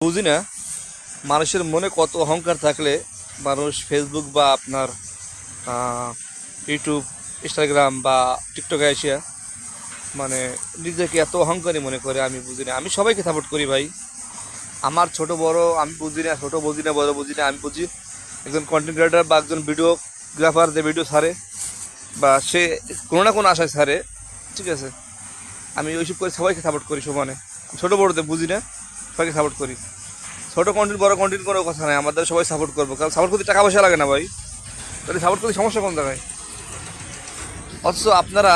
বুঝি না মানুষের মনে কত অহংকার থাকলে মানুষ ফেসবুক বা আপনার ইউটিউব, ইনস্টাগ্রাম বা টিকটকে এসে মানে নিজেকে এত অহংকারী মনে করে। আমি বুঝি না। আমি সবাইকে সাপোর্ট করি ভাই। আমার ছোট বড় আমি বুঝি না, ছোট বুঝি না, বড় বুঝি না। আমি বুঝি একজন কন্টেন্ট ক্রিয়েটার বা একজন ভিডিওগ্রাফার যে ভিডিও ছাড়ে বা সে কোনো না কোনো আশায় ছাড়ে, ঠিক আছে, আমি ওইসব করে সবাইকে সাপোর্ট করি সমানে। ছোটো বড়োতে বুঝি না, সবাইকে সাপোর্ট করি। ছোটো কন্টেন্ট বড় কন্টেন্ট কোনো কথা নাই, আমাদের সবাই সাপোর্ট করবো, কারণ সাপোর্ট করতে টাকা পয়সা লাগে না ভাই। তাহলে সাপোর্ট করতে সমস্যা কোন জায়গায়? অথচ আপনারা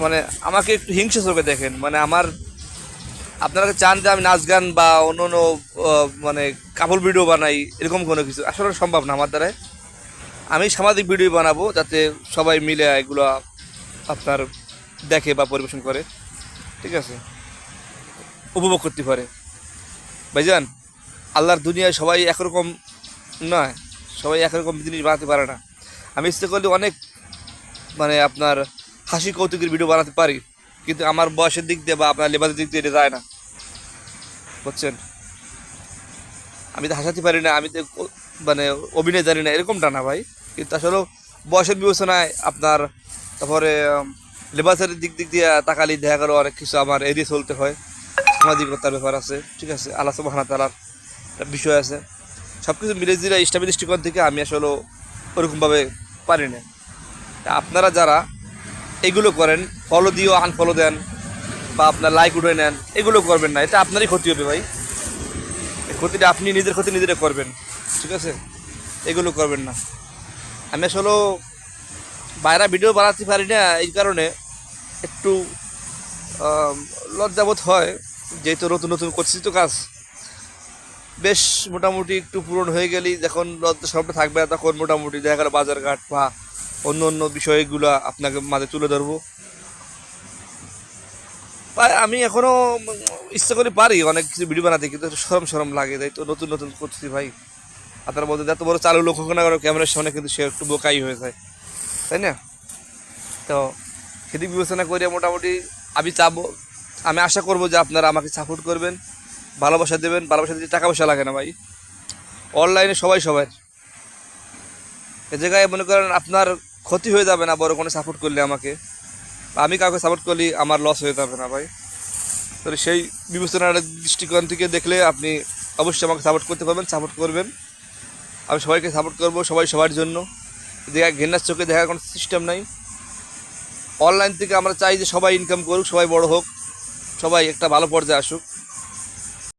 মানে আমাকে একটু হিংসা চোখে দেখেন। মানে আপনারা চান যে আমি নাচ গান বা অন্য অন্য মানে কাপড় ভিডিও বানাই, এরকম কোনো কিছু আসলে সম্ভব না আমার দ্বারাই। আমি সামাজিক ভিডিও বানাবো যাতে সবাই মিলে এগুলো আপনার দেখে বা পরিবেশন করে, ঠিক আছে, উপভোগ করতে পারে। ভাইজান, আল্লাহর দুনিয়ায় সবাই একরকম নয়, সবাই একরকম জিনিস বানাতে পারে না। আমি ইচ্ছে করলে অনেক মানে আপনার হাসি কৌতুকের ভিডিও বানাতে পারি, কিন্তু আমার বয়সের দিক দিয়ে বা আপনার লেবাসের দিক দিয়ে এটা যায় না, বুঝছেন? আমি তো হাসাতে পারি না, আমি তো মানে অভিনয় জানি না, এরকমটা না ভাই। কিন্তু আসলে বয়সের বিবেচনায় আপনার তারপরে লেবাসের দিক দিয়ে তাকালি দেখা গেলো অনেক কিছু আমার এড়িয়ে চলতে হয়। সামাজিকতার ব্যাপার আছে, ঠিক আছে, আল্লাহ সুবহানাহু ওয়া তাআলার একটা বিষয় আছে। সব কিছু মিলে জিলে ইসলামী দৃষ্টিকোণ থেকে আমি আসলে ওরকমভাবে পারি না। আপনারা যারা এগুলো করেন, ফলো দিয়েও আনফলো দেন বা আপনার লাইক উঠে নেন, এগুলো করবেন না। এটা আপনারই ক্ষতি হবে ভাই। এই ক্ষতিটা আপনি নিজের ক্ষতি নিজেরা করবেন, ঠিক আছে? এগুলো করবেন না। আমি আসলে বাইরে ভিডিও বানাতে পারি না, এই কারণে একটু লজ্জাবোধ হয়, যেহেতু নতুন নতুন করছি তো কাজ। বেশ মোটামুটি একটু পূরণ হয়ে গেলেই যখন লজ্জা সবটা থাকবে না, তখন মোটামুটি দেখা গেলো বাজারঘাট বা অন্য অন্য বিষয়গুলো আপনাকে মাঝে তুলে ধরবো। আমি এখনো ইচ্ছা করে পারি অনেক কিছু ভিডিও বানাতে, কিন্তু সরম সরম লাগে, তাই তো নতুন নতুন করছি ভাই। আপনার মধ্যে এত বড় চালু লোক হোক না কেন, ক্যামেরার সামনে কিন্তু সে একটু বোকাই হয়ে যায়, তাই না? তো সেদিক বিবেচনা করে মোটামুটি আমি চাবো, আমি আশা করবো যে আপনারা আমাকে সাপোর্ট করবেন, ভালোবাসা দেবেন। ভালোবাসা দিতে টাকা পয়সা লাগে না ভাই, অনলাইনে সবাই সবার। এ জায়গায় মনে করেন আপনার ক্ষতি হয়ে যাবে না বড় কোনো সাপোর্ট করলে আমাকে, বা আমি কাউকে সাপোর্ট করলে আমার লস হয়ে যাবে না ভাই। তো সেই বিবেচনার দৃষ্টিকোণ থেকে দেখলে আপনি অবশ্যই আমাকে সাপোর্ট করতে পারবেন, সাপোর্ট করবেন। আমি সবাইকে সাপোর্ট করবো, সবাই সবার জন্য। দেখা ঘেন্নার চোখে দেখার কোনো সিস্টেম নাই। অনলাইন থেকে আমরা চাই যে সবাই ইনকাম করুক, সবাই বড় হোক, সবাই একটা ভালো পর্যায়ে আসুক।